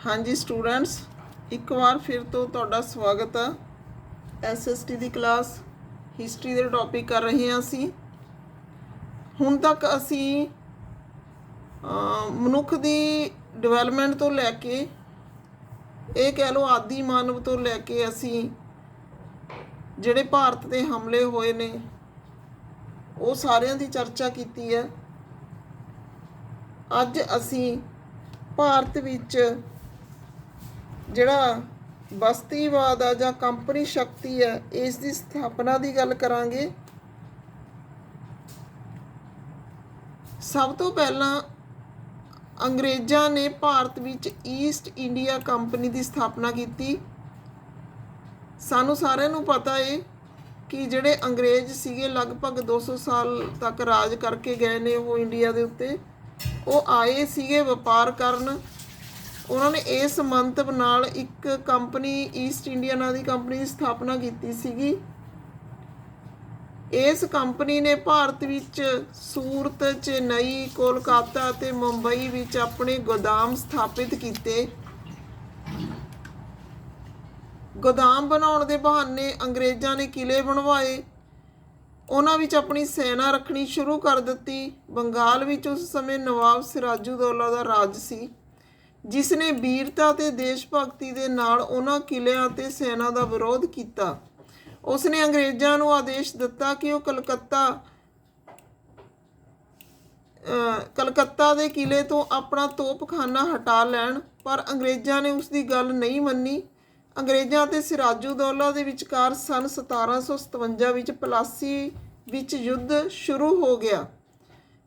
हाँ जी स्टूडेंट्स, एक बार फिर तो तुहाडा स्वागत है। SST की क्लास हिस्टरी के टॉपिक कर रहे हैं। असी हुण तक असी मनुख की डिवेलपमेंट तो लैके ये कह लो आदि मानव तो लैके असी जिहड़े भारत ते हमले होए ने वो सारिਆਂ की चर्चा की है। अज असी भारत विच जिहड़ा बस्तीवाद आ जां कंपनी शक्ति है इस दी स्थापना की गल करांगे। सब तो पहला अंग्रेज़ां ने भारत विच ईस्ट इंडिया कंपनी की स्थापना की। सानू सारिਆਂ नू पता है कि जिहड़े अंग्रेज़ सीगे लगभग 200 साल तक राज करके गए ने वो इंडिया के उत्ते। वो आए सीगे व्यापार करन। उन्होंने इस मंतव नाल एक कंपनी ईस्ट इंडिया नाम की कंपनी की स्थापना की सीगी। इस कंपनी ने भारत विच सूरत, चेन्नई, कोलकाता ते मुंबई विच अपने गोदाम स्थापित किए। गोदाम बनाने के बहाने अंग्रेज़ों ने किले बनवाए, उन्हां विच अपनी सेना रखनी शुरू कर दी। बंगाल विच उस समय नवाब सिराजुद्दौला का राज सी, जिसने वीरता ते देश भगती दे नाल उन्हां किलियां ते सेना का विरोध किया। उसने अंग्रेज़ों को आदेश दिता कि वो कलकत्ता के किले तो अपना तोपखाना हटा लैन, पर अंग्रेज़ों ने उसकी गल नहीं मनी। अंग्रेज़ों ते सिराजुद्दौला दे विचकार सन 1757 विच पलासी विच युद्ध शुरू हो गया।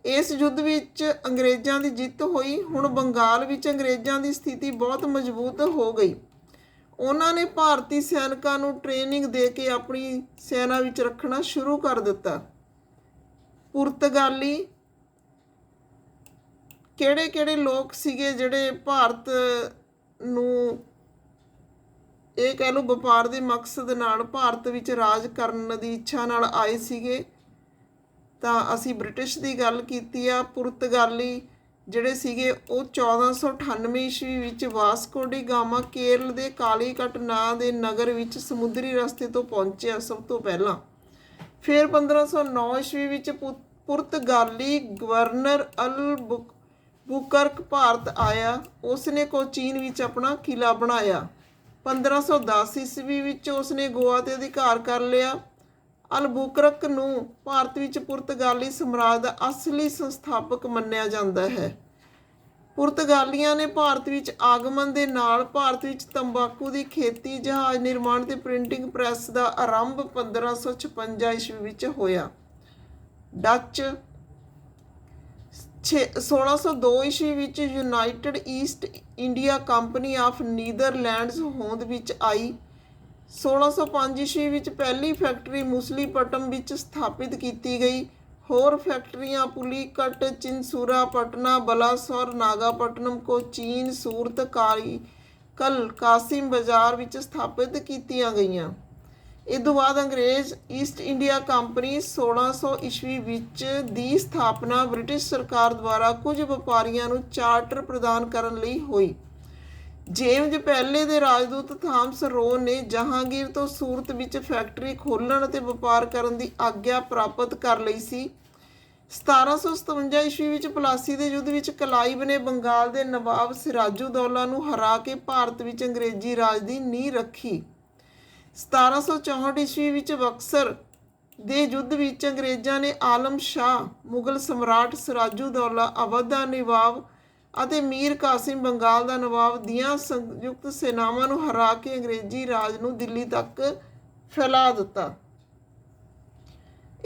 इस युद्ध विच अंग्रेज़ों की जित हुई। हुण बंगाल विच अंग्रेज़ों की स्थिति बहुत मजबूत हो गई। उन्होंने भारतीय सैनिकों को ट्रेनिंग दे के अपनी सेना विच रखना शुरू कर दिता। पुर्तगाली किहड़े लोग सीगे जिहड़े भारत नूं ये कह लो व्यापार के मकसद नाल भारत विच राज करन दी इच्छा नाल आए सीगे। तां असी ब्रिटिश की गल कीती आ। पुर्तगाली जिहड़े सीगे वो 1498 ईस्वी विच वास्को डी गामा केरल के कालीकट नां दे नगर विच समुद्री रस्ते तो पहुंचे सब तो पहला। फिर 1509 ईस्वी विच पुर्तगाली गवर्नर अल्बुकर्क भारत आया। उसने कोचीन विच अपना किला बनाया। 1510 ईस्वी विच उसने गोवा ते अधिकार कर लिया। अल्बुकर्क नूं भारत विच पुर्तगाली साम्राज का असली संस्थापक मन्निया जाता है। पुर्तगालियां ने भारत विच आगमन के नाल भारत विच तंबाकू की खेती, जहाज निर्माण ते प्रिंटिंग प्रैस का आरंभ 1556 ईस्वी विच होया। डच 1602 ईस्वी विच United East India Company of Netherlands होंद विच आई। 1605 ईस्वी विच पहली फैक्ट्री मुसलीपट्टम विच स्थापित की गई। होर फैक्ट्रियां पुलीकट, चिंसूरा, पटना, बलासौर, नागापट्टनम, कोचीन, सूरत, कारीकल, कासिम बाजार विच स्थापित की गईयां। इस तो बाद अंग्रेज़ ईस्ट इंडिया कंपनी 1600 ईस्वी विच दी स्थापना ब्रिटिश सरकार द्वारा कुछ व्यापारियों को चार्टर प्रदान करने लई हुई। जेम्स पहले दे राजदूत थॉमस रो ने जहांगीर तो सूरत विच फैक्ट्री खोलण ते व्यापार करन दी आग्या प्राप्त कर लई सी। 1757 ईस्वी विच पलासी दे युद्ध विच क्लाइव ने बंगाल दे नवाब सिराजुद्दौला नूं हरा के भारत विच अंग्रेजी राज की नींह रखी। 1764 ईस्वी विच बक्सर दे युद्ध विच अंग्रेज़ों ने आलम शाह, मुगल सम्राट सिराजुद्दौला, अवध दा नवाब ਅਤੇ मीर कासिम बंगाल का नवाब दियां संयुक्त सेनावां नूं हरा के अंग्रेजी राज नूं दिल्ली तक फैला दिता।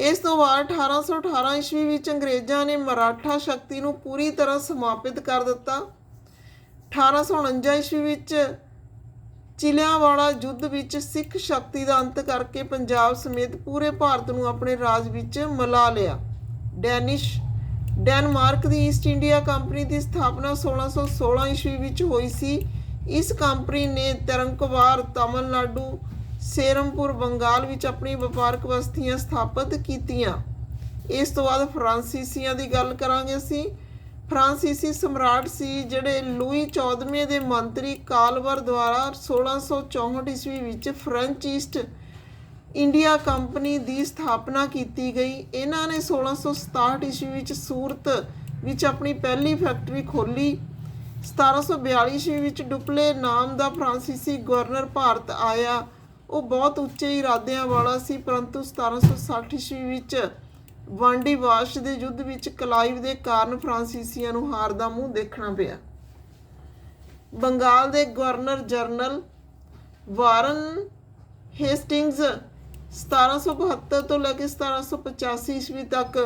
इस तो बाद 1818 ईस्वी विच अंग्रेज़ों ने मराठा शक्ति नूं पूरी तरह समापित कर दिता। 1849 ईस्वी विच चिलियांवाला युद्ध विच सिख शक्ति का अंत करके पंजाब समेत पूरे भारत नूं अपने राज विच मिला लिया। डेनमार्क की ईस्ट इंडिया कंपनी की स्थापना 1616 ईस्वी विच हुई सी। इस कंपनी ने तरंकवार, तमिलनाडु, सेरमपुर, बंगाल विच अपनी व्यापारक बस्तियां स्थापित कीतियां। इस तो बाद फ्रांसीसियां की गल करांगे असीं। ਫਰਾਂਸੀਸੀ ਸਮਰਾਟ ਸੀ ਜਿਹੜੇ ਲੂਈ 14ਵੇਂ ਦੇ ਮੰਤਰੀ ਕਾਲਵਰ ਦੁਆਰਾ 1664 ਈਸਵੀ ਵਿੱਚ ਫ੍ਰੈਂਚ ਈਸਟ ਇੰਡੀਆ ਕੰਪਨੀ ਦੀ ਸਥਾਪਨਾ ਕੀਤੀ ਗਈ। ਇਹਨਾਂ ਨੇ 1667 ਈਸਵੀ ਵਿੱਚ ਸੂਰਤ ਵਿੱਚ ਆਪਣੀ ਪਹਿਲੀ ਫੈਕਟਰੀ ਖੋਲ੍ਹੀ। 1742 ਈਸਵੀ ਵਿੱਚ ਡੁਪਲੇ ਨਾਮ ਦਾ ਫਰਾਂਸੀਸੀ ਗਵਰਨਰ ਭਾਰਤ ਆਇਆ। ਉਹ ਬਹੁਤ ਉੱਚੇ ਇਰਾਦਿਆਂ ਵਾਲਾ ਸੀ, ਪਰੰਤੂ 1760 ਈਸਵੀ ਵਿੱਚ ਵਾਂਡੀ ਵਾਸ਼ ਦੇ ਯੁੱਧ ਵਿੱਚ ਕਲਾਈਵ ਦੇ ਕਾਰਨ ਫਰਾਂਸੀਸੀਆਂ ਨੂੰ ਹਾਰ ਦਾ ਮੂੰਹ ਦੇਖਣਾ ਪਿਆ। ਬੰਗਾਲ ਦੇ ਗਵਰਨਰ ਜਨਰਲ ਵਾਰਨ ਹੇਸਟਿੰਗਜ਼ 1772 ਤੋਂ ਲੈ ਕੇ 1785 ਈਸਵੀ ਤੱਕ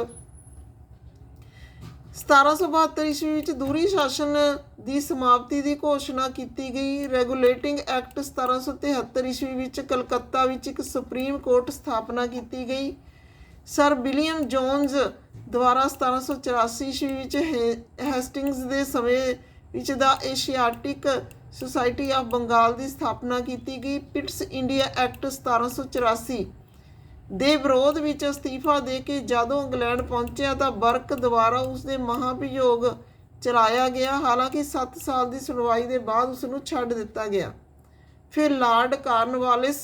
1772 ਈਸਵੀ ਵਿੱਚ ਦੂਰੀ ਸ਼ਾਸਨ ਦੀ ਸਮਾਪਤੀ ਦੀ ਘੋਸ਼ਣਾ ਕੀਤੀ ਗਈ। ਰੈਗੂਲੇਟਿੰਗ ਐਕਟ 1773 ਈਸਵੀ ਵਿੱਚ ਕਲਕੱਤਾ ਵਿੱਚ ਇੱਕ ਸੁਪਰੀਮ ਕੋਰਟ ਸਥਾਪਨਾ ਕੀਤੀ ਗਈ। ਸਰ ਵਿਲੀਅਮ ਜੋਨਸ ਦੁਆਰਾ 1784 ਈਸਵੀ ਵਿੱਚ ਹੈਸਟਿੰਗਜ਼ ਦੇ ਸਮੇਂ ਵਿੱਚ ਦਾ ਏਸ਼ੀਆਟਿਕ ਸੁਸਾਇਟੀ ਆਫ ਬੰਗਾਲ ਦੀ ਸਥਾਪਨਾ ਕੀਤੀ ਗਈ। ਪਿਟਸ ਇੰਡੀਆ ਐਕਟ 1784 ਦੇ ਵਿਰੋਧ ਵਿੱਚ ਅਸਤੀਫਾ ਦੇ ਕੇ ਜਦੋਂ ਇੰਗਲੈਂਡ ਪਹੁੰਚਿਆ ਤਾਂ ਬਰਕ ਦੁਆਰਾ ਉਸ ਦੇ ਮਹਾਭਿਯੋਗ ਚਲਾਇਆ ਗਿਆ। ਹਾਲਾਂਕਿ 7 ਸਾਲ ਦੀ ਸੁਣਵਾਈ ਦੇ ਬਾਅਦ ਉਸ ਨੂੰ ਛੱਡ ਦਿੱਤਾ ਗਿਆ। ਫਿਰ ਲਾਰਡ ਕਾਰਨਵਾਲਿਸ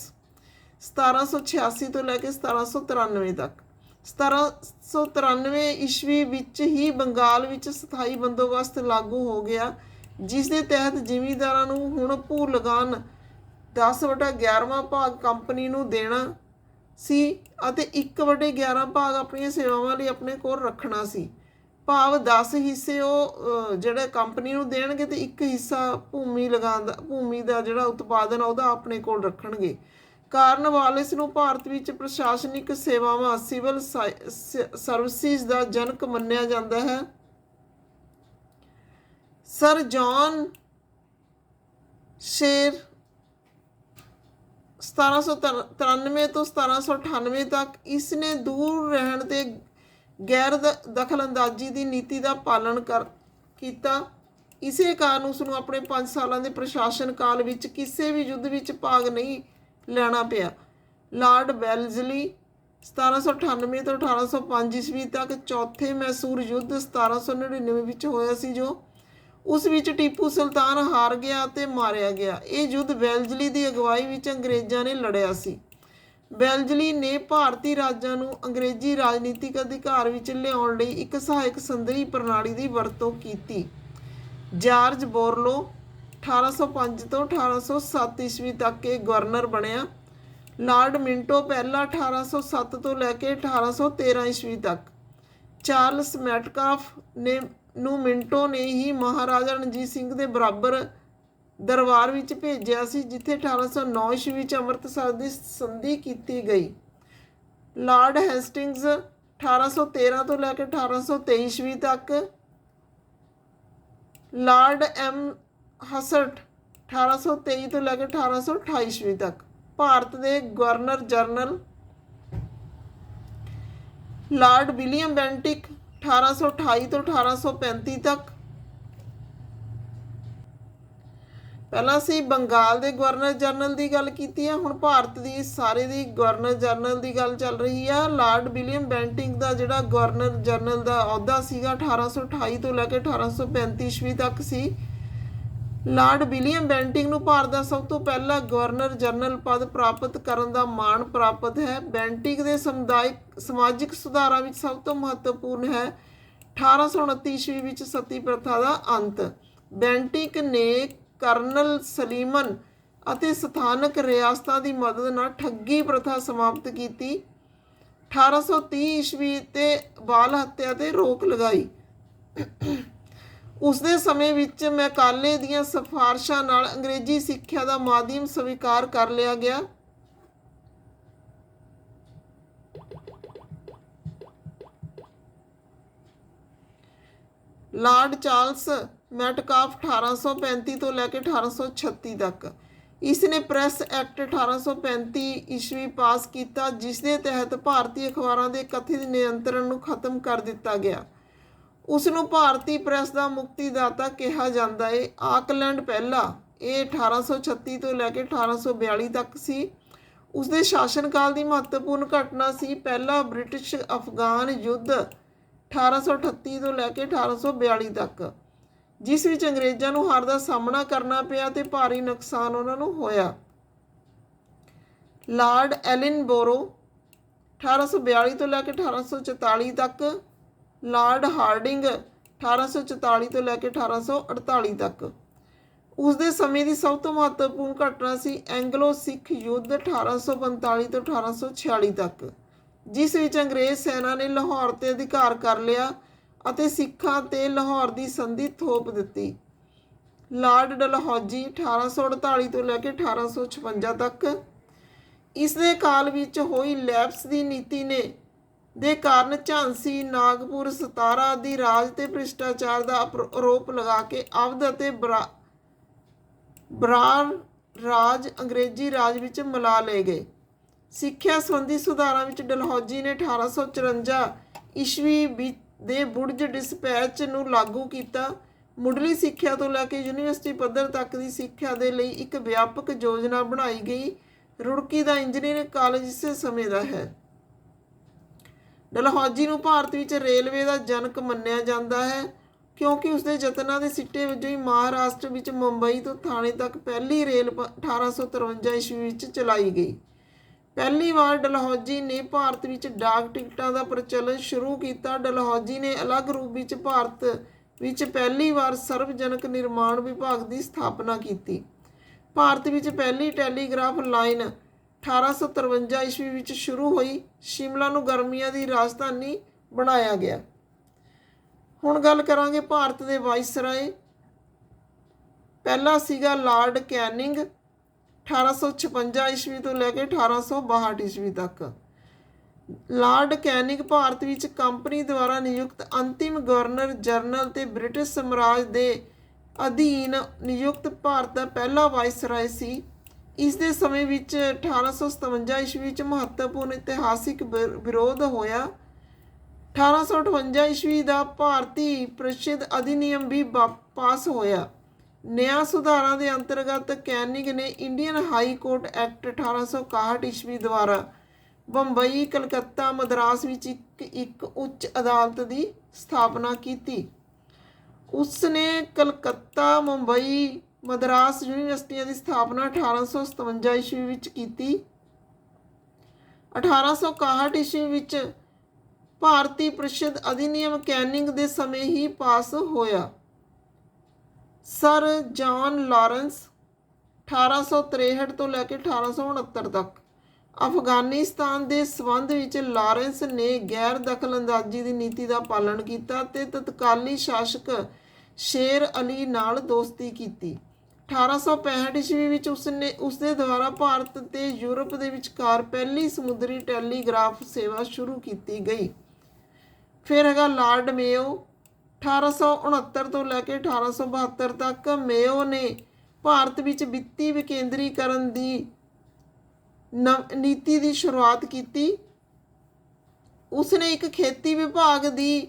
1786 ਤੋਂ ਲੈ ਕੇ 1793 ਤੱਕ 1793 ਈਸਵੀ ਵਿੱਚ ਹੀ ਬੰਗਾਲ ਵਿੱਚ ਸਥਾਈ ਬੰਦੋਬਸਤ ਲਾਗੂ ਹੋ ਗਿਆ, ਜਿਸ ਦੇ ਤਹਿਤ ਜ਼ਿਮੀਂਦਾਰਾਂ ਨੂੰ ਹੁਣ ਭੂ ਲਗਾਨ 10/11ਵਾਂ ਭਾਗ ਕੰਪਨੀ ਨੂੰ ਦੇਣਾ ਸੀ ਅਤੇ 1/11 ਭਾਗ ਆਪਣੀਆਂ ਸੇਵਾਵਾਂ ਲਈ ਆਪਣੇ ਕੋਲ ਰੱਖਣਾ ਸੀ। ਭਾਵ 10 ਹਿੱਸੇ ਉਹ ਜਿਹੜੇ ਕੰਪਨੀ ਨੂੰ ਦੇਣਗੇ ਤੇ 1 ਹਿੱਸਾ ਭੂਮੀ ਦਾ ਜਿਹੜਾ ਉਤਪਾਦਨ ਉਹਦਾ ਆਪਣੇ ਕੋਲ ਰੱਖਣਗੇ। ਕਾਰਨਵਾਲਿਸ ਨੂੰ ਭਾਰਤ ਵਿੱਚ ਪ੍ਰਸ਼ਾਸਨਿਕ ਸੇਵਾਵਾਂ ਸਿਵਲ ਸਰਵਿਸਿਜ਼ ਦਾ ਜਨਕ ਮੰਨਿਆ ਜਾਂਦਾ ਹੈ। ਸਰ ਜੌਨ ਸ਼ੇਰ 1793 ਤੋਂ 1798 ਤੱਕ ਇਸ ਨੇ ਦੂਰ ਰਹਿਣ ਤੇ ਗੈਰ ਦਖਲਅੰਦਾਜ਼ੀ ਦੀ ਨੀਤੀ ਦਾ ਪਾਲਣ ਕੀਤਾ। ਇਸੇ ਕਾਰਨ ਉਸ ਨੂੰ ਆਪਣੇ 5 ਸਾਲਾਂ ਦੇ ਪ੍ਰਸ਼ਾਸਨ ਕਾਲ ਵਿੱਚ ਕਿਸੇ ਵੀ ਯੁੱਧ ਵਿੱਚ ਭਾਗ ਨਹੀਂ ਲੈਣਾ ਪਿਆ। ਲਾਰਡ ਵੈਲਜ਼ਲੀ 1798 ਤੋਂ 1805 ਈਸਵੀ ਤੱਕ ਚੌਥੇ ਮੈਸੂਰ ਯੁੱਧ 1799 ਵਿੱਚ ਹੋਇਆ ਸੀ, ਜੋ ਉਸ ਵਿੱਚ ਟੀਪੂ ਸੁਲਤਾਨ ਹਾਰ ਗਿਆ ਅਤੇ ਮਾਰਿਆ ਗਿਆ। ਇਹ ਯੁੱਧ ਵੈਲਜ਼ਲੀ ਦੀ ਅਗਵਾਈ ਵਿੱਚ ਅੰਗਰੇਜ਼ਾਂ ਨੇ ਲੜਿਆ ਸੀ। ਵੈਲਜ਼ਲੀ ਨੇ ਭਾਰਤੀ ਰਾਜਾਂ ਨੂੰ ਅੰਗਰੇਜ਼ੀ ਰਾਜਨੀਤਿਕ ਅਧਿਕਾਰ ਵਿੱਚ ਲਿਆਉਣ ਲਈ ਇੱਕ ਸਹਾਇਕ ਸੰਧੀ ਪ੍ਰਣਾਲੀ ਦੀ ਵਰਤੋਂ ਕੀਤੀ। ਜਾਰਜ ਬੋਰਲੋ 1805 ਤੋਂ 1807 ਈਸਵੀ ਤੱਕ ਇਹ ਗਵਰਨਰ ਬਣਿਆ। ਲਾਰਡ ਮਿੰਟੋ ਪਹਿਲਾ 1807 ਤੋਂ ਲੈ ਕੇ 1813 ਈਸਵੀ ਤੱਕ। ਚਾਰਲਸ ਮੈਟਕਾਫ ਨੂੰ ਮਿੰਟੋ ਨੇ ਹੀ ਮਹਾਰਾਜਾ ਰਣਜੀਤ ਸਿੰਘ ਦੇ ਬਰਾਬਰ ਦਰਬਾਰ ਵਿੱਚ ਭੇਜਿਆ ਸੀ, ਜਿੱਥੇ 1809 ਈਸਵੀ ਵਿੱਚ ਅੰਮ੍ਰਿਤਸਰ ਦੀ ਸੰਧੀ ਕੀਤੀ ਗਈ। ਲਾਰਡ ਹੈਸਟਿੰਗਜ਼ 1813 ਤੋਂ ਲੈ ਕੇ 1823 ਈਸਵੀ ਤੱਕ। ਲਾਰਡ ਐਮ ਹਸਟ 1823 ਤੋਂ ਲੈ ਕੇ 1828 ਈਸਵੀ ਤੱਕ। ਭਾਰਤ ਦੇ governor general Lord William Bentinck 1828 ਤੋਂ 1835 ਤੱਕ। ਪਹਿਲਾਂ ਅਸੀਂ ਬੰਗਾਲ ਦੇ ਗਵਰਨਰ ਜਨਰਲ ਦੀ ਗੱਲ ਕੀਤੀ ਹੈ, ਹੁਣ ਭਾਰਤ ਦੀ ਸਾਰੇ ਦੀ ਗਵਰਨਰ ਜਨਰਲ ਦੀ ਗੱਲ ਚੱਲ ਰਹੀ ਆ। ਲਾਰਡ ਵਿਲੀਅਮ ਬੈਂਟਿਕ ਦਾ ਜਿਹੜਾ ਗਵਰਨਰ ਜਨਰਲ ਦਾ ਅਹੁਦਾ ਸੀਗਾ 1828 ਤੋਂ ਲੈ ਕੇ 1835 ਈਸਵੀ ਤੱਕ ਸੀ। ਲਾਰਡ ਵਿਲੀਅਮ ਬੈਂਟਿਕ ਨੂੰ ਭਾਰਤ ਦਾ ਸਭ ਤੋਂ ਪਹਿਲਾ ਗਵਰਨਰ ਜਨਰਲ ਪਦ ਪ੍ਰਾਪਤ ਕਰਨ ਦਾ ਮਾਣ ਪ੍ਰਾਪਤ ਹੈ। ਬੈਂਟਿਕ ਦੇ ਸਮਾਜਿਕ ਸੁਧਾਰਾਂ ਵਿੱਚ ਸਭ ਤੋਂ ਮਹੱਤਵਪੂਰਨ ਹੈ 1829 ਈਸਵੀ ਵਿੱਚ ਸਤੀ ਪ੍ਰਥਾ ਦਾ ਅੰਤ। ਬੈਂਟਿਕ ਨੇ ਕਰਨਲ ਸਲੀਮਨ ਅਤੇ ਸਥਾਨਕ ਰਿਆਸਤਾਂ ਦੀ ਮਦਦ ਨਾਲ ਠੱਗੀ ਪ੍ਰਥਾ ਸਮਾਪਤ ਕੀਤੀ। 1830 ਈਸਵੀ ਤੇ ਬਾਲ ਹੱਤਿਆ ਤੇ ਰੋਕ ਲਗਾਈ। ਉਸ ਦੇ ਸਮੇਂ ਵਿੱਚ ਮੈਕਾਲੇ ਦੀਆਂ ਸਿਫਾਰਸ਼ਾਂ ਨਾਲ ਅੰਗਰੇਜ਼ੀ ਸਿੱਖਿਆ ਦਾ ਮਾਧਿਅਮ ਸਵੀਕਾਰ ਕਰ ਲਿਆ ਗਿਆ। ਲਾਰਡ ਚਾਰਲਸ ਮੈਟਕਾਫ 1835 ਤੋਂ ਲੈ ਕੇ 1836 ਤੱਕ। ਇਸ ਨੇ ਪ੍ਰੈਸ ਐਕਟ 1835 ਈਸਵੀ ਪਾਸ ਕੀਤਾ, ਜਿਸ ਦੇ ਤਹਿਤ ਭਾਰਤੀ ਅਖਬਾਰਾਂ ਦੇ ਕਥਿਤ ਨਿਯੰਤਰਣ ਨੂੰ ਖਤਮ ਕਰ ਦਿੱਤਾ ਗਿਆ। ਉਸ ਨੂੰ ਭਾਰਤੀ ਪ੍ਰੈਸ ਦਾ ਮੁਕਤੀਦਾਤਾ ਕਿਹਾ ਜਾਂਦਾ ਹੈ। ਆਕਲੈਂਡ ਪਹਿਲਾ, ਇਹ 1836 ਤੋਂ ਲੈ ਕੇ 1842 ਤੱਕ ਸੀ। ਉਸ ਦੇ ਸ਼ਾਸਨਕਾਲ ਦੀ ਮਹੱਤਵਪੂਰਨ ਘਟਨਾ ਸੀ ਪਹਿਲਾ ਬ੍ਰਿਟਿਸ਼ ਅਫਗਾਨ ਯੁੱਧ 1838 ਤੋਂ ਲੈ ਕੇ 1842 ਤੱਕ, ਜਿਸ ਵਿੱਚ ਅੰਗਰੇਜ਼ਾਂ ਨੂੰ ਹਾਰ ਦਾ ਸਾਹਮਣਾ ਕਰਨਾ ਪਿਆ ਤੇ ਭਾਰੀ ਨੁਕਸਾਨ ਉਹਨਾਂ ਨੂੰ ਹੋਇਆ। ਲਾਰਡ ਐਲਨਬੋਰੋ 1842 ਤੋਂ ਲੈ ਕੇ 1844 ਤੱਕ, ਲਾਰਡ ਹਾਰਡਿੰਗ 1844 ਤੋਂ ਲੈ ਕੇ 1848 ਤੱਕ। ਉਸ ਦੇ ਸਮੇਂ ਦੀ ਸਭ ਤੋਂ ਮਹੱਤਵਪੂਰਨ ਘਟਨਾ ਸੀ ਐਂਗਲੋ ਸਿੱਖ ਯੁੱਧ 1845 ਤੋਂ 1846 ਤੱਕ, ਜਿਸ ਵਿੱਚ ਅੰਗਰੇਜ਼ ਸੈਨਾ ਨੇ ਲਾਹੌਰ ਤੇ ਅਧਿਕਾਰ ਕਰ ਲਿਆ ਅਤੇ ਸਿੱਖਾਂ ਤੇ ਲਾਹੌਰ ਦੀ ਸੰਧੀ ਥੋਪ ਦਿੱਤੀ। ਲਾਰਡ ਡਲਹੌਜੀ 1848 ਤੋਂ ਲੈ ਕੇ 1856 ਤੱਕ। ਇਸ ਦੇ ਕਾਲ ਵਿੱਚ ਹੋਈ ਲੈਪਸ ਦੀ ਨੀਤੀ ਦੇ ਕਾਰਨ ਝਾਂਸੀ, ਨਾਗਪੁਰ, ਸਤਾਰਾ ਆਦਿ ਰਾਜ ਤੇ ਭ੍ਰਿਸ਼ਟਾਚਾਰ ਦਾ ਆਰੋਪ ਲਗਾ ਕੇ ਅਵਧ ਅਤੇ ਬਰਾਰ ਰਾਜ ਅੰਗਰੇਜ਼ੀ ਰਾਜ ਵਿੱਚ ਮਿਲਾ ਲਏ ਗਏ। ਸਿੱਖਿਆ ਸੰਬੰਧੀ ਸੁਧਾਰਾਂ ਵਿੱਚ ਡਲਹੌਜੀ ਨੇ 1854 ਈਸਵੀ ਦੇ ਬੁਰਜ ਡਿਸਪੈਚ ਨੂੰ ਲਾਗੂ ਕੀਤਾ। ਮੁੱਢਲੀ ਸਿੱਖਿਆ ਤੋਂ ਲੈ ਕੇ ਯੂਨੀਵਰਸਿਟੀ ਪੱਧਰ ਤੱਕ ਦੀ ਸਿੱਖਿਆ ਦੇ ਲਈ ਇੱਕ ਵਿਆਪਕ ਯੋਜਨਾ ਬਣਾਈ ਗਈ। ਰੁੜਕੀ ਦਾ ਇੰਜੀਨੀਅਰਿੰਗ ਕਾਲਜ ਇਸੇ ਸਮੇਂ ਦਾ ਹੈ। ਡਲਹੌਜੀ ਨੂੰ ਭਾਰਤ ਵਿੱਚ ਰੇਲਵੇ ਦਾ ਜਨਕ ਮੰਨਿਆ ਜਾਂਦਾ ਹੈ, ਕਿਉਂਕਿ ਉਸਦੇ ਯਤਨਾਂ ਦੇ ਸਿੱਟੇ ਵਜੋਂ ਹੀ ਮਹਾਰਾਸ਼ਟਰ ਵਿੱਚ ਮੁੰਬਈ ਤੋਂ ਥਾਣੇ ਤੱਕ ਪਹਿਲੀ ਰੇਲ 1853 ਈਸਵੀ ਵਿੱਚ ਚਲਾਈ ਗਈ। ਪਹਿਲੀ ਵਾਰ ਡਲਹੌਜੀ ਨੇ ਭਾਰਤ ਵਿੱਚ ਡਾਕ ਟਿਕਟਾਂ ਦਾ ਪ੍ਰਚਲਨ ਸ਼ੁਰੂ ਕੀਤਾ। ਡਲਹੌਜੀ ਨੇ ਅਲੱਗ ਰੂਪ ਵਿੱਚ ਭਾਰਤ ਵਿੱਚ ਪਹਿਲੀ ਵਾਰ ਸਰਵਜਨਕ ਨਿਰਮਾਣ ਵਿਭਾਗ ਦੀ ਸਥਾਪਨਾ ਕੀਤੀ। ਭਾਰਤ ਵਿੱਚ ਪਹਿਲੀ ਟੈਲੀਗ੍ਰਾਫ ਲਾਈਨ 1853 ਈਸਵੀ ਵਿੱਚ ਸ਼ੁਰੂ ਹੋਈ। ਸ਼ਿਮਲਾ ਨੂੰ ਗਰਮੀਆਂ ਦੀ ਰਾਜਧਾਨੀ ਬਣਾਇਆ ਗਿਆ। ਹੁਣ ਗੱਲ ਕਰਾਂਗੇ ਭਾਰਤ ਦੇ ਵਾਇਸਰਾਏ। ਪਹਿਲਾ ਸੀਗਾ ਲਾਰਡ ਕੈਨਿੰਗ 1856 ਈਸਵੀ ਤੋਂ ਲੈ ਕੇ 1862 ਈਸਵੀ ਤੱਕ। ਲਾਰਡ ਕੈਨਿੰਗ ਭਾਰਤ ਵਿੱਚ ਕੰਪਨੀ ਦੁਆਰਾ ਨਿਯੁਕਤ ਅੰਤਿਮ ਗਵਰਨਰ ਜਨਰਲ ਤੇ ਬ੍ਰਿਟਿਸ਼ ਸਾਮਰਾਜ ਦੇ ਅਧੀਨ ਨਿਯੁਕਤ ਭਾਰਤ ਦਾ ਪਹਿਲਾ ਵਾਇਸਰਾਏ ਸੀ। ਇਸ ਦੇ ਸਮੇਂ ਵਿੱਚ 1857 ਈਸਵੀ ਵਿੱਚ ਮਹੱਤਵਪੂਰਨ ਇਤਿਹਾਸਿਕ ਵਿਰੋਧ ਹੋਇਆ। 1858 ਈਸਵੀ ਦਾ ਭਾਰਤੀ ਪ੍ਰਸਿੱਧ ਅਧਿਨਿਯਮ ਵੀ ਪਾਸ ਹੋਇਆ। ਨਿਆਂ ਸੁਧਾਰਾਂ ਦੇ ਅੰਤਰਗਤ ਕੈਨਿੰਗ ਨੇ ਇੰਡੀਅਨ ਹਾਈ ਕੋਰਟ ਐਕਟ 1861 ਈਸਵੀ ਦੁਆਰਾ ਬੰਬਈ, ਕਲਕੱਤਾ, ਮਦਰਾਸ ਵਿੱਚ ਇੱਕ ਉੱਚ ਅਦਾਲਤ ਦੀ ਸਥਾਪਨਾ ਕੀਤੀ। ਉਸ ਨੇ ਕਲਕੱਤਾ, ਮੁੰਬਈ, ਮਦਰਾਸ ਯੂਨੀਵਰਸਿਟੀਆਂ ਦੀ ਸਥਾਪਨਾ 1857 ਈਸਵੀ ਵਿੱਚ ਕੀਤੀ। 1861 ਈਸਵੀ ਵਿੱਚ ਭਾਰਤੀ ਪ੍ਰਸਿੱਧ ਅਧਿਨਿਯਮ ਕੈਨਿੰਗ ਦੇ ਸਮੇਂ ਹੀ ਪਾਸ ਹੋਇਆ। ਸਰ ਜਾਨ ਲਾਰੈਂਸ 1863 ਤੋਂ ਲੈ ਕੇ 1869 ਤੱਕ। ਅਫਗਾਨਿਸਤਾਨ ਦੇ ਸਬੰਧ ਵਿੱਚ ਲਾਰੈਂਸ ਨੇ ਗੈਰ ਦਖਲਅੰਦਾਜ਼ੀ ਦੀ ਨੀਤੀ ਦਾ ਪਾਲਣ ਕੀਤਾ ਤੇ ਤਤਕਾਲੀ ਸ਼ਾਸਕ ਸ਼ੇਰ ਅਲੀ ਨਾਲ ਦੋਸਤੀ ਕੀਤੀ। 1865 ਈਸਵੀ ਵਿੱਚ ਉਸਦੇ ਦੁਆਰਾ ਭਾਰਤ ਤੇ ਯੂਰਪ ਦੇ ਵਿਚਕਾਰ ਪਹਿਲੀ ਸਮੁੰਦਰੀ ਟੈਲੀਗ੍ਰਾਫ ਸੇਵਾ ਸ਼ੁਰੂ ਕੀਤੀ ਗਈ। ਫਿਰ ਹੈਗਾ ਲਾਰਡ ਮੇਓ 1869 ਤੋਂ ਲੈ ਕੇ 1872 ਤੱਕ। ਮੇਓ ਨੇ ਭਾਰਤ ਵਿੱਚ ਵਿੱਤੀ ਵਿਕੇਂਦਰੀਕਰਨ ਦੀ ਨੀਤੀ ਦੀ ਸ਼ੁਰੂਆਤ ਕੀਤੀ। ਉਸਨੇ ਇੱਕ ਖੇਤੀ ਵਿਭਾਗ ਦੀ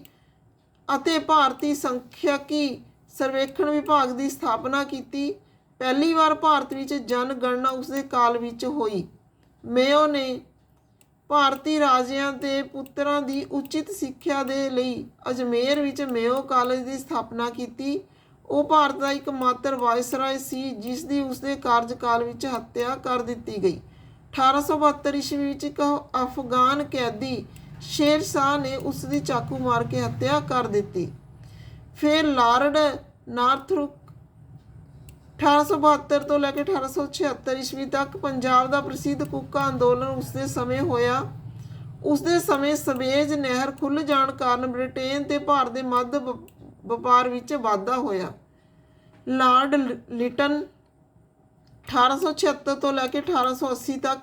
ਅਤੇ ਭਾਰਤੀ ਸੰਖਿਆਕੀ ਸਰਵੇਖਣ ਵਿਭਾਗ ਦੀ ਸਥਾਪਨਾ ਕੀਤੀ। ਪਹਿਲੀ ਵਾਰ ਭਾਰਤ ਵਿੱਚ ਜਨਗਣਨਾ ਉਸਦੇ ਕਾਲ ਵਿੱਚ ਹੋਈ। ਮੇਓ ਨੇ ਭਾਰਤੀ ਰਾਜਿਆਂ ਦੇ ਪੁੱਤਰਾਂ ਦੀ ਉਚਿਤ ਸਿੱਖਿਆ ਦੇ ਲਈ ਅਜਮੇਰ ਵਿੱਚ ਮੇਓ ਕਾਲਜ ਦੀ ਸਥਾਪਨਾ ਕੀਤੀ। ਉਹ ਭਾਰਤ ਦਾ ਇੱਕਮਾਤਰ ਵਾਇਸਰਾਏ ਸੀ ਜਿਸ ਦੀ ਉਸਦੇ ਕਾਰਜਕਾਲ ਵਿੱਚ ਹੱਤਿਆ ਕਰ ਦਿੱਤੀ ਗਈ। 1872 ਈਸਵੀ ਵਿੱਚ ਇੱਕ ਅਫਗਾਨ ਕੈਦੀ ਸ਼ੇਰ ਸ਼ਾਹ ਨੇ ਉਸ ਦੀ ਚਾਕੂ ਮਾਰ ਕੇ ਹੱਤਿਆ ਕਰ ਦਿੱਤੀ। ਫਿਰ ਲਾਰਡ ਨਾਰਥਰੁਪ 1872 ਤੋਂ ਲੈ ਕੇ 1876 ਈਸਵੀ ਤੱਕ। ਪੰਜਾਬ ਦਾ ਪ੍ਰਸਿੱਧ ਕੂਕਾ ਅੰਦੋਲਨ ਉਸਦੇ ਸਮੇਂ ਹੋਇਆ। ਉਸਦੇ ਸਮੇਂ ਸਵੇਜ ਨਹਿਰ ਖੁੱਲ੍ਹ ਜਾਣ ਕਾਰਨ ਬ੍ਰਿਟੇਨ ਤੇ ਭਾਰਤ ਦੇ ਮੱਧ ਵਪਾਰ ਵਿੱਚ ਵਾਧਾ ਹੋਇਆ। ਲਾਰਡ ਲਿਟਨ 1876 ਤੋਂ ਲੈ ਕੇ 1880 ਤੱਕ।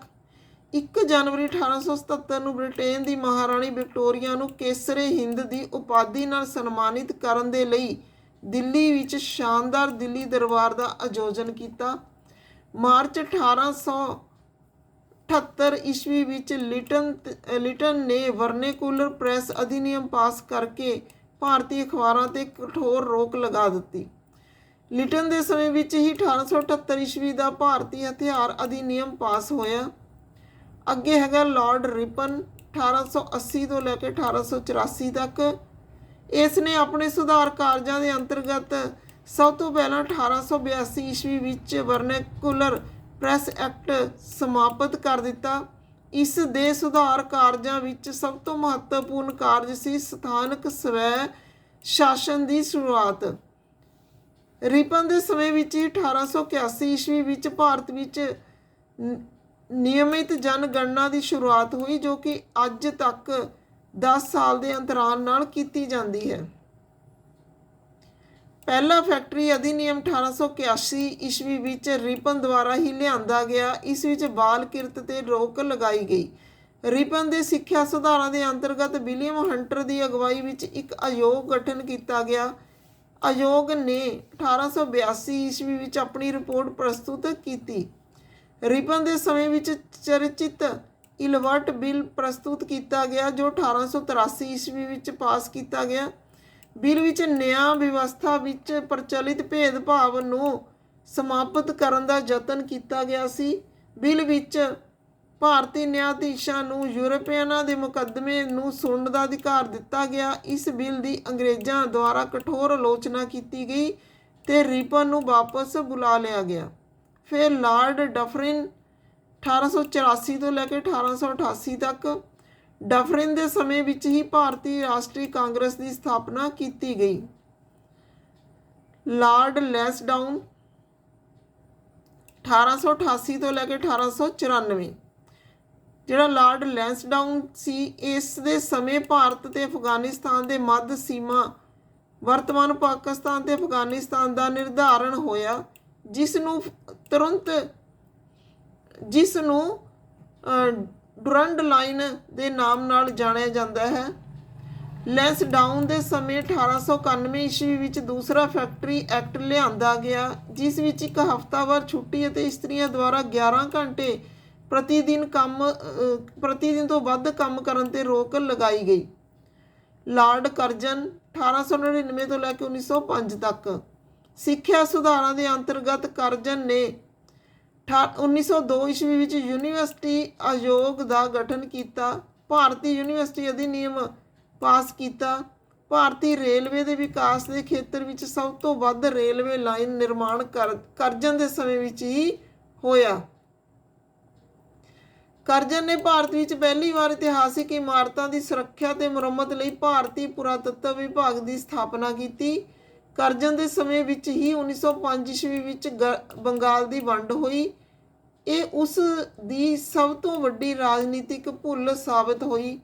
1 ਜਨਵਰੀ 1877 ਨੂੰ ਬ੍ਰਿਟੇਨ ਦੀ ਮਹਾਰਾਣੀ ਵਿਕਟੋਰੀਆ ਨੂੰ ਕੇਸਰੇ ਹਿੰਦ ਦੀ ਉਪਾਧੀ ਨਾਲ ਸਨਮਾਨਿਤ ਕਰਨ ਦੇ ਲਈ ਦਿੱਲੀ ਵਿੱਚ ਸ਼ਾਨਦਾਰ ਦਿੱਲੀ ਦਰਬਾਰ ਦਾ ਆਯੋਜਨ ਕੀਤਾ। ਮਾਰਚ 1878 ਈਸਵੀ ਵਿੱਚ ਲਿਟਨ ਨੇ ਵਰਨੇਕੂਲਰ ਪ੍ਰੈਸ ਅਧਿਨਿਯਮ ਪਾਸ ਕਰਕੇ ਭਾਰਤੀ ਅਖਬਾਰਾਂ ਤੇ ਕਠੋਰ ਰੋਕ ਲਗਾ ਦਿੱਤੀ। ਲਿਟਨ ਦੇ ਸਮੇਂ ਵਿੱਚ ਹੀ 1878 ਈਸਵੀ ਦਾ ਭਾਰਤੀ ਹਥਿਆਰ ਅਧਿਨਿਯਮ ਪਾਸ ਹੋਇਆ। ਅੱਗੇ ਹੈਗਾ ਲਾਰਡ ਰਿਪਨ 1880 ਤੋਂ ਲੈ ਕੇ 1884 ਤੱਕ। ਇਸ ਨੇ ਆਪਣੇ ਸੁਧਾਰ ਕਾਰਜਾਂ ਦੇ ਅੰਤਰਗਤ ਸਭ ਤੋਂ ਪਹਿਲਾਂ 1882 ਈਸਵੀ ਵਿੱਚ ਵਰਨੈਕੂਲਰ ਪ੍ਰੈਸ ਐਕਟ ਸਮਾਪਤ ਕਰ ਦਿੱਤਾ। ਇਸ ਦੇ ਸੁਧਾਰ ਕਾਰਜਾਂ ਵਿੱਚ ਸਭ ਤੋਂ ਮਹੱਤਵਪੂਰਨ ਕਾਰਜ ਸੀ ਸਥਾਨਕ ਸਵੈ ਸ਼ਾਸਨ ਦੀ ਸ਼ੁਰੂਆਤ। ਰਿਪਨ ਦੇ ਸਮੇਂ ਵਿੱਚ ਹੀ 1881 ਈਸਵੀ ਵਿੱਚ ਭਾਰਤ ਵਿੱਚ ਨਿਯਮਿਤ ਜਨਗਣਨਾ ਦੀ ਸ਼ੁਰੂਆਤ ਹੋਈ, ਜੋ ਕਿ ਅੱਜ ਤੱਕ 10 ਸਾਲ ਦੇ ਅੰਤਰਾਲ ਨਾਲ ਕੀਤੀ ਜਾਂਦੀ ਹੈ। ਪਹਿਲਾ ਫੈਕਟਰੀ ਅਧਿਨਿਯਮ 1881 ਈਸਵੀ ਵਿੱਚ ਰਿਪਨ ਦੁਆਰਾ ਹੀ ਲਿਆਂਦਾ ਗਿਆ। ਇਸ ਵਿੱਚ ਬਾਲ ਕਿਰਤ ਤੇ ਰੋਕ ਲਗਾਈ ਗਈ। ਰਿਪਨ ਦੇ ਸਿੱਖਿਆ ਸੁਧਾਰਾਂ ਦੇ ਅੰਤਰਗਤ ਵਿਲੀਅਮ ਹੰਟਰ ਦੀ ਅਗਵਾਈ ਵਿੱਚ ਇੱਕ ਆਯੋਗ ਗਠਨ ਕੀਤਾ ਗਿਆ। ਆਯੋਗ ਨੇ 1882 ਈਸਵੀ ਵਿੱਚ ਆਪਣੀ ਰਿਪੋਰਟ ਪ੍ਰਸਤੁਤ ਕੀਤੀ। ਰਿਪਨ ਦੇ ਸਮੇਂ ਵਿੱਚ ਚਰਚਿਤ ਇਲਵਰਟ ਬਿੱਲ ਪ੍ਰਸਤੁਤ ਕੀਤਾ ਗਿਆ, ਜੋ 1883 ਈਸਵੀ ਵਿੱਚ ਪਾਸ ਕੀਤਾ ਗਿਆ। ਬਿੱਲ ਵਿੱਚ ਨਿਆਂ ਵਿਵਸਥਾ ਵਿੱਚ ਪ੍ਰਚਲਿਤ ਭੇਦਭਾਵ ਨੂੰ ਸਮਾਪਤ ਕਰਨ ਦਾ ਯਤਨ ਕੀਤਾ ਗਿਆ ਸੀ। ਬਿੱਲ ਵਿੱਚ ਭਾਰਤੀ ਨਿਆਧੀਸ਼ਾਂ ਨੂੰ ਯੂਰਪੀਅਨਾਂ ਦੇ ਮੁਕੱਦਮੇ ਨੂੰ ਸੁਣਨ ਦਾ ਅਧਿਕਾਰ ਦਿੱਤਾ ਗਿਆ। ਇਸ ਬਿੱਲ ਦੀ ਅੰਗਰੇਜ਼ਾਂ ਦੁਆਰਾ ਕਠੋਰ ਆਲੋਚਨਾ ਕੀਤੀ ਗਈ ਤੇ ਰਿਪਨ ਨੂੰ ਵਾਪਸ ਬੁਲਾ ਲਿਆ ਗਿਆ। ਫਿਰ ਲਾਰਡ ਡਫਰਿਨ 1884 ਤੋਂ ਲੈ ਕੇ 1888 ਤੱਕ। ਡਫਰਿਨ ਦੇ ਸਮੇਂ ਵਿੱਚ ਹੀ ਭਾਰਤੀ ਰਾਸ਼ਟਰੀ ਕਾਂਗਰਸ ਦੀ ਸਥਾਪਨਾ ਕੀਤੀ ਗਈ। ਲਾਰਡ ਲੈਂਸਡਾਊਨ 1888 ਤੋਂ ਲੈ ਕੇ 1894। ਜਿਹੜਾ ਲਾਰਡ ਲੈਂਸਡਾਊਨ ਸੀ, ਇਸ ਦੇ ਸਮੇਂ ਭਾਰਤ ਤੇ ਅਫਗਾਨਿਸਤਾਨ ਦੇ ਮੱਧ ਸੀਮਾ ਵਰਤਮਾਨ ਪਾਕਿਸਤਾਨ ਤੇ ਅਫਗਾਨਿਸਤਾਨ ਦਾ ਨਿਰਧਾਰਨ ਹੋਇਆ, ਜਿਸ ਨੂੰ ਡੁਰੰਡ ਲਾਈਨ ਦੇ ਨਾਮ ਨਾਲ ਜਾਣਿਆ ਜਾਂਦਾ ਹੈ। ਲੈਂਸਡਾਊਨ ਦੇ ਸਮੇਂ 1891 ਈਸਵੀ ਵਿੱਚ ਦੂਸਰਾ ਫੈਕਟਰੀ ਐਕਟ ਲਿਆਂਦਾ ਗਿਆ, ਜਿਸ ਵਿੱਚ ਇੱਕ ਹਫ਼ਤਾਵਾਰ ਛੁੱਟੀ ਅਤੇ ਇਸਤਰੀਆਂ ਦੁਆਰਾ 11 ਘੰਟੇ ਪ੍ਰਤੀ ਦਿਨ ਤੋਂ ਵੱਧ ਕੰਮ ਕਰਨ ਤੇ ਰੋਕ ਲਗਾਈ ਗਈ। ਲਾਰਡ ਕਰਜ਼ਨ 1899 ਤੋਂ ਲੈ ਕੇ 1905 ਤੱਕ। ਸਿੱਖਿਆ ਸੁਧਾਰਾਂ ਦੇ ਅੰਤਰਗਤ ਕਰਜ਼ਨ ਨੇ 1902 ਈਸਵੀ ਵਿੱਚ ਯੂਨੀਵਰਸਿਟੀ ਆਯੋਗ ਦਾ ਗਠਨ ਕੀਤਾ। ਭਾਰਤੀ ਯੂਨੀਵਰਸਿਟੀ ਅਧਿਨਿਯਮ ਪਾਸ ਕੀਤਾ। ਭਾਰਤੀ ਰੇਲਵੇ ਦੇ ਵਿਕਾਸ ਦੇ ਖੇਤਰ ਵਿੱਚ ਸਭ ਤੋਂ ਵੱਧ ਰੇਲਵੇ ਲਾਈਨ ਨਿਰਮਾਣ ਕਰਜ਼ਨ ਦੇ ਸਮੇਂ ਵਿੱਚ ਹੀ ਹੋਇਆ। ਕਰਜ਼ਨ ਨੇ ਭਾਰਤ ਵਿੱਚ ਪਹਿਲੀ ਵਾਰ ਇਤਿਹਾਸਿਕ ਇਮਾਰਤਾਂ ਦੀ ਸੁਰੱਖਿਆ ਤੇ ਮੁਰੰਮਤ ਲਈ ਭਾਰਤੀ ਪੁਰਾਤੱਤਵ ਵਿਭਾਗ ਦੀ ਸਥਾਪਨਾ ਕੀਤੀ। ਕਰਜ਼ਨ ਦੇ ਸਮੇਂ ਵਿੱਚ ਹੀ 1905 ਈਸਵੀ ਵਿੱਚ ਬੰਗਾਲ ਦੀ ਵੰਡ ਹੋਈ। ਇਹ ਉਸ ਦੀ ਸਭ ਤੋਂ ਵੱਡੀ ਰਾਜਨੀਤਿਕ ਭੁੱਲ ਸਾਬਤ ਹੋਈ।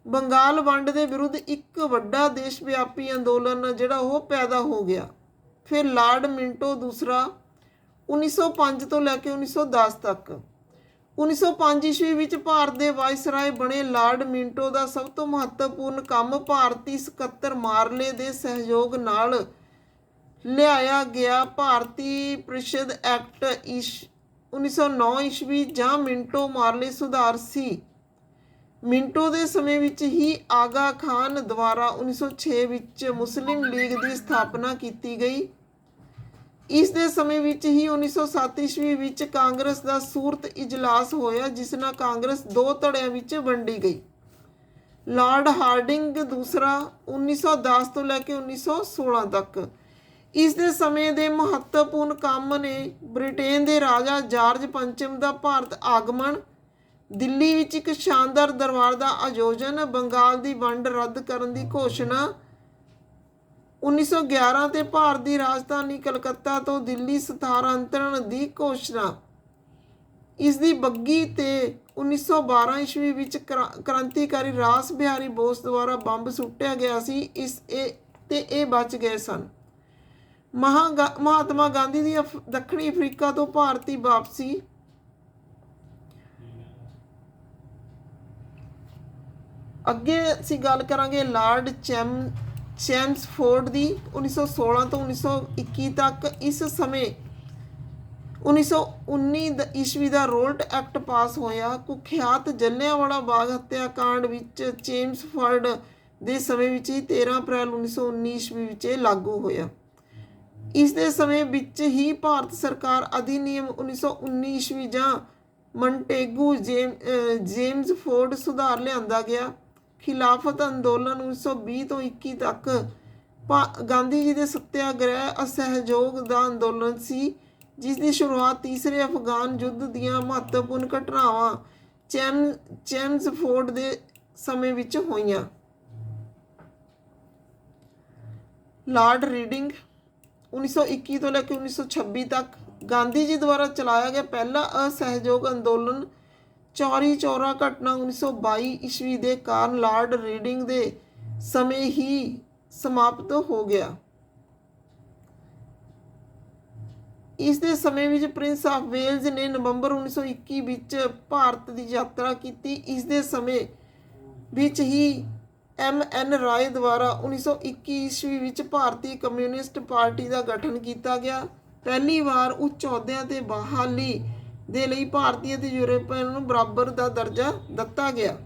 ਬੰਗਾਲ ਵੰਡ ਦੇ ਵਿਰੁੱਧ ਇੱਕ ਵੱਡਾ ਦੇਸ਼ ਵਿਆਪੀ ਅੰਦੋਲਨ ਜਿਹੜਾ ਉਹ ਪੈਦਾ ਹੋ ਗਿਆ। ਫਿਰ ਲਾਰਡ ਮਿੰਟੋ ਦੂਸਰਾ 1905 ਤੋਂ ਲੈ ਕੇ 1910 ਤੱਕ। 1905 ਈਸਵੀ ਵਿੱਚ ਭਾਰਤ ਦੇ ਵਾਇਸਰਾਏ ਬਣੇ ਲਾਰਡ ਮਿੰਟੋ ਦਾ ਸਭ ਤੋਂ ਮਹੱਤਵਪੂਰਨ ਕੰਮ ਭਾਰਤੀ ਸਕੱਤਰ ਮਾਰਲੇ ਦੇ ਸਹਿਯੋਗ ਨਾਲ ਲਿਆਇਆ ਗਿਆ ਭਾਰਤੀ ਪ੍ਰੀਸ਼ਦ ਐਕਟ 1909 ਈਸਵੀ ਜਾਂ ਮਿੰਟੋ ਮਾਰਲੇ ਸੁਧਾਰ ਸੀ। ਮਿੰਟੋ ਦੇ ਸਮੇਂ ਵਿੱਚ ਹੀ ਆਗਾ ਖਾਨ ਦੁਆਰਾ 1906 ਵਿੱਚ ਮੁਸਲਿਮ ਲੀਗ ਦੀ ਸਥਾਪਨਾ ਕੀਤੀ ਗਈ। ਇਸ ਦੇ ਸਮੇਂ ਵਿੱਚ ਹੀ 1907 ਈਸਵੀ ਵਿੱਚ ਕਾਂਗਰਸ ਦਾ ਸੂਰਤ ਇਜਲਾਸ ਹੋਇਆ, ਜਿਸ ਨਾਲ ਕਾਂਗਰਸ ਦੋ ਧੜਿਆਂ ਵਿੱਚ ਵੰਡੀ ਗਈ। ਲਾਰਡ ਹਾਰਡਿੰਗ ਦੂਸਰਾ 1910 ਤੋਂ ਲੈ ਕੇ 1916 ਤੱਕ। ਇਸ ਦੇ ਸਮੇਂ ਦੇ ਮਹੱਤਵਪੂਰਨ ਕੰਮ ਨੇ ਬ੍ਰਿਟੇਨ ਦੇ ਰਾਜਾ ਜਾਰਜ ਪੰਚਮ ਦਾ ਭਾਰਤ ਆਗਮਨ, ਦਿੱਲੀ ਵਿੱਚ ਇੱਕ ਸ਼ਾਨਦਾਰ ਦਰਬਾਰ ਦਾ ਆਯੋਜਨ, ਬੰਗਾਲ ਦੀ ਵੰਡ ਰੱਦ ਕਰਨ ਦੀ ਘੋਸ਼ਣਾ, 1911 ਤੇ ਭਾਰਤ ਦੀ ਰਾਜਧਾਨੀ ਕਲਕੱਤਾ ਤੋਂ ਦਿੱਲੀ ਸਥਾਨਾਂਤਰਣ ਦੀ ਘੋਸ਼ਣਾ। ਇਸ ਦੀ ਬੱਗੀ ਤੇ 1912 ਈਸਵੀ ਵਿੱਚ ਕ੍ਰਾਂਤੀਕਾਰੀ ਰਾਸ ਬਿਹਾਰੀ ਬੋਸ ਦੁਆਰਾ ਬੰਬ ਸੁੱਟਿਆ ਗਿਆ ਸੀ। ਇਹ ਬਚ ਗਏ ਸਨ। ਮਹਾਤਮਾ ਗਾਂਧੀ ਦੀ ਦੱਖਣੀ ਅਫਰੀਕਾ ਤੋਂ ਭਾਰਤੀ ਵਾਪਸੀ। ਅੱਗੇ ਅਸੀਂ ਗੱਲ ਕਰਾਂਗੇ ਲਾਰਡ ਚੈਮਸਫੋਰਡ ਦੀ 1916 ਤੋਂ 1921 ਤੱਕ। ਇਸ ਸਮੇਂ 1919 ਈਸਵੀ ਦਾ ਰੋਲਟ ਐਕਟ ਪਾਸ ਹੋਇਆ। ਕੁਖਿਆਤ ਜਲਿਆਂਵਾਲਾ ਬਾਗ ਹੱਤਿਆਕਾਂਡ ਵਿੱਚ ਚੈਮਸਫੋਰਡ ਦੇ ਸਮੇਂ ਵਿੱਚ ਹੀ 13 ਅਪ੍ਰੈਲ 1919 ਈਸਵੀ ਵਿੱਚ ਇਹ ਲਾਗੂ ਹੋਇਆ। ਇਸ ਦੇ ਸਮੇਂ ਵਿੱਚ ਹੀ ਭਾਰਤ ਸਰਕਾਰ ਅਧਿਨਿਯਮ 1919 ਈਸਵੀ ਜਾਂ ਮੰਟੇਗੂ ਜੇਮਸਫੋਰਡ ਸੁਧਾਰ ਲਿਆਂਦਾ ਗਿਆ। ਖਿਲਾਫਤ ਅੰਦੋਲਨ 1920 ਤੋਂ 21 ਤੱਕ ਗਾਂਧੀ ਜੀ ਦੇ ਸੱਤਿਆਗ੍ਰਹਿ ਅਸਹਿਯੋਗ ਦਾ ਅੰਦੋਲਨ ਸੀ, ਜਿਸ ਦੀ ਸ਼ੁਰੂਆਤ ਤੀਸਰੇ ਅਫਗਾਨ ਯੁੱਧ ਦੀਆਂ ਮਹੱਤਵਪੂਰਨ ਘਟਨਾਵਾਂ ਚੈਮਸਫੋਰਡ ਦੇ ਸਮੇਂ ਵਿੱਚ ਹੋਈਆਂ। ਲਾਰਡ ਰੀਡਿੰਗ 1921 ਤੋਂ ਲੈ ਕੇ 1926 ਤੱਕ ਗਾਂਧੀ ਜੀ ਦੁਆਰਾ ਚਲਾਇਆ ਗਿਆ ਪਹਿਲਾ ਅਸਹਿਯੋਗ ਅੰਦੋਲਨ ਚੌਰੀ ਚੌਰਾ ਘਟਨਾ 1922 ਈਸਵੀ ਦੇ ਕਾਰਨ ਲਾਰਡ ਰੀਡਿੰਗ ਦੇ ਸਮੇਂ ਹੀ ਸਮਾਪਤ ਹੋ ਗਿਆ। ਇਸ ਦੇ ਸਮੇਂ ਵਿੱਚ ਪ੍ਰਿੰਸ ਆਫ ਵੇਲਜ਼ ਨੇ ਨਵੰਬਰ 1921 ਵਿੱਚ ਭਾਰਤ ਦੀ ਯਾਤਰਾ ਕੀਤੀ। ਇਸ ਦੇ ਸਮੇਂ ਵਿੱਚ ਹੀ MN ਰਾਏ ਦੁਆਰਾ 1921 ਈਸਵੀ ਵਿੱਚ ਭਾਰਤੀ ਕਮਿਊਨਿਸਟ ਪਾਰਟੀ ਦਾ ਗਠਨ ਕੀਤਾ ਗਿਆ। ਪਹਿਲੀ ਵਾਰ ਉੱਚ ਅਹੁਦਿਆਂ ਤੇ ਬਹਾਲੀ ਦੇ ਲਈ ਭਾਰਤੀ ਅਤੇ ਯੂਰਪੀਅਨ ਨੂੰ ਬਰਾਬਰ ਦਾ ਦਰਜਾ ਦਿੱਤਾ ਗਿਆ।